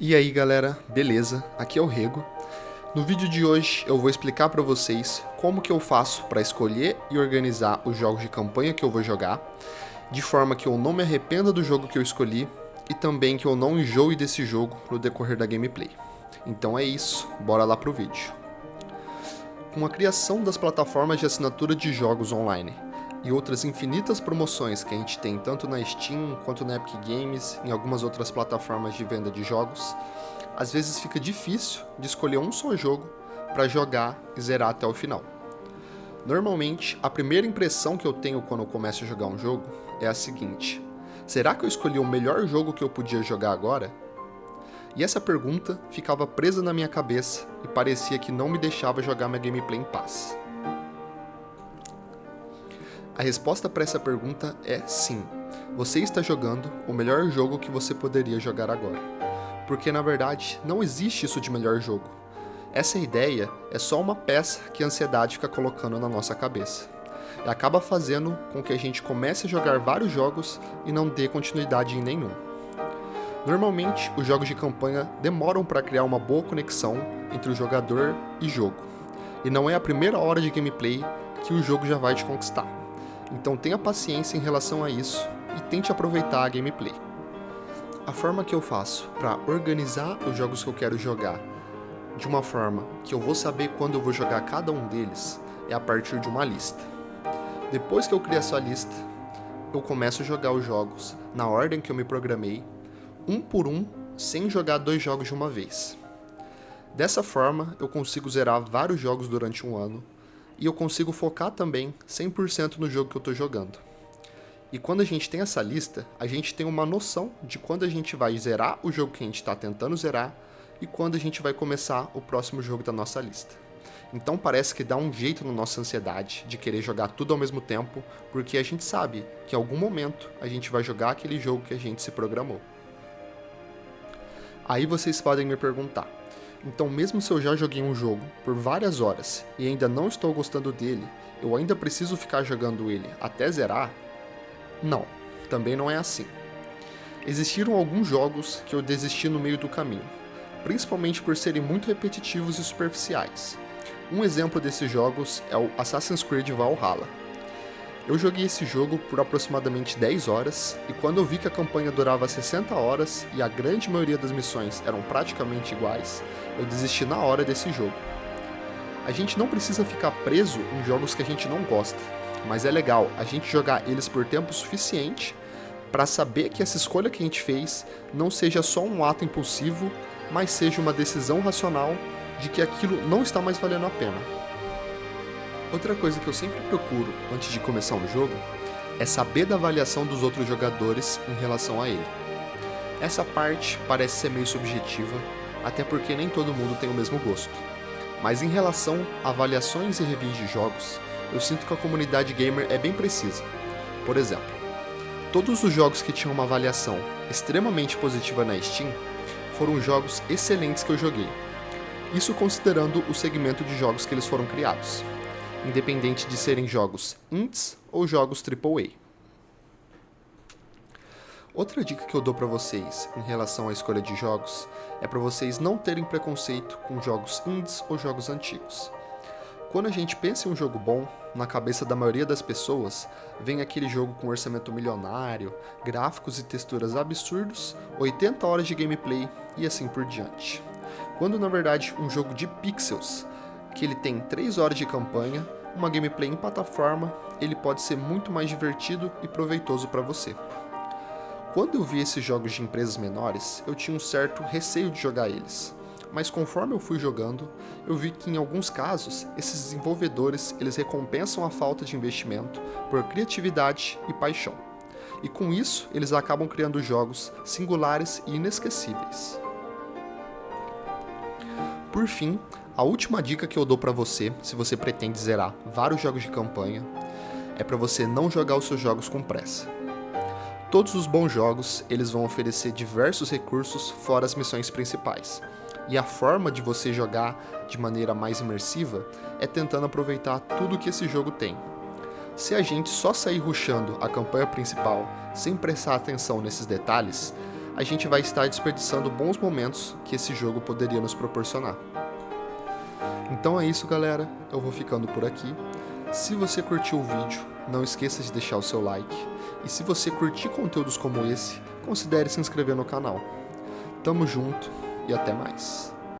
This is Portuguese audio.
E aí galera, beleza? Aqui é o Rego. No vídeo de hoje eu vou explicar para vocês como que eu faço para escolher e organizar os jogos de campanha que eu vou jogar, de forma que eu não me arrependa do jogo que eu escolhi e também que eu não enjoe desse jogo no decorrer da gameplay. Então é isso, bora lá pro vídeo. Com a criação das plataformas de assinatura de jogos online e outras infinitas promoções que a gente tem tanto na Steam quanto na Epic Games e em algumas outras plataformas de venda de jogos, às vezes fica difícil de escolher um só jogo para jogar e zerar até o final. Normalmente, a primeira impressão que eu tenho quando eu começo a jogar um jogo é a seguinte: será que eu escolhi o melhor jogo que eu podia jogar agora? E essa pergunta ficava presa na minha cabeça e parecia que não me deixava jogar minha gameplay em paz. A resposta para essa pergunta é sim. Você está jogando o melhor jogo que você poderia jogar agora. Porque na verdade não existe isso de melhor jogo. Essa ideia é só uma peça que a ansiedade fica colocando na nossa cabeça. E acaba fazendo com que a gente comece a jogar vários jogos e não dê continuidade em nenhum. Normalmente, os jogos de campanha demoram para criar uma boa conexão entre o jogador e jogo. E não é a primeira hora de gameplay que o jogo já vai te conquistar. Então tenha paciência em relação a isso e tente aproveitar a gameplay. A forma que eu faço para organizar os jogos que eu quero jogar de uma forma que eu vou saber quando eu vou jogar cada um deles é a partir de uma lista. Depois que eu criar essa lista, eu começo a jogar os jogos na ordem que eu me programei, um por um, sem jogar dois jogos de uma vez. Dessa forma, eu consigo zerar vários jogos durante um ano e eu consigo focar também 100% no jogo que eu estou jogando. E quando a gente tem essa lista, a gente tem uma noção de quando a gente vai zerar o jogo que a gente está tentando zerar e quando a gente vai começar o próximo jogo da nossa lista. Então parece que dá um jeito na nossa ansiedade de querer jogar tudo ao mesmo tempo, porque a gente sabe que em algum momento a gente vai jogar aquele jogo que a gente se programou. Aí vocês podem me perguntar: então mesmo se eu já joguei um jogo por várias horas e ainda não estou gostando dele, eu ainda preciso ficar jogando ele até zerar? Não, também não é assim. Existiram alguns jogos que eu desisti no meio do caminho, principalmente por serem muito repetitivos e superficiais. Um exemplo desses jogos é o Assassin's Creed Valhalla. Eu joguei esse jogo por aproximadamente 10 horas, e quando eu vi que a campanha durava 60 horas e a grande maioria das missões eram praticamente iguais, eu desisti na hora desse jogo. A gente não precisa ficar preso em jogos que a gente não gosta, mas é legal a gente jogar eles por tempo suficiente para saber que essa escolha que a gente fez não seja só um ato impulsivo, mas seja uma decisão racional de que aquilo não está mais valendo a pena. Outra coisa que eu sempre procuro antes de começar um jogo é saber da avaliação dos outros jogadores em relação a ele. Essa parte parece ser meio subjetiva, até porque nem todo mundo tem o mesmo gosto. Mas em relação a avaliações e reviews de jogos, eu sinto que a comunidade gamer é bem precisa. Por exemplo, todos os jogos que tinham uma avaliação extremamente positiva na Steam foram jogos excelentes que eu joguei. Isso considerando o segmento de jogos que eles foram criados, independente de serem jogos indies ou jogos AAA. Outra dica que eu dou para vocês em relação à escolha de jogos é para vocês não terem preconceito com jogos indies ou jogos antigos. Quando a gente pensa em um jogo bom, na cabeça da maioria das pessoas, vem aquele jogo com orçamento milionário, gráficos e texturas absurdos, 80 horas de gameplay e assim por diante. Quando na verdade um jogo de pixels, que ele tem 3 horas de campanha, uma gameplay em plataforma, ele pode ser muito mais divertido e proveitoso para você. Quando eu vi esses jogos de empresas menores, eu tinha um certo receio de jogar eles. Mas conforme eu fui jogando, eu vi que em alguns casos, esses desenvolvedores eles recompensam a falta de investimento por criatividade e paixão. E com isso, eles acabam criando jogos singulares e inesquecíveis. Por fim, a última dica que eu dou para você, se você pretende zerar vários jogos de campanha, é para você não jogar os seus jogos com pressa. Todos os bons jogos, eles vão oferecer diversos recursos fora as missões principais. E a forma de você jogar de maneira mais imersiva é tentando aproveitar tudo que esse jogo tem. Se a gente só sair rushando a campanha principal sem prestar atenção nesses detalhes, a gente vai estar desperdiçando bons momentos que esse jogo poderia nos proporcionar. Então é isso, galera, eu vou ficando por aqui. Se você curtiu o vídeo, não esqueça de deixar o seu like. E se você curtir conteúdos como esse, considere se inscrever no canal. Tamo junto e até mais.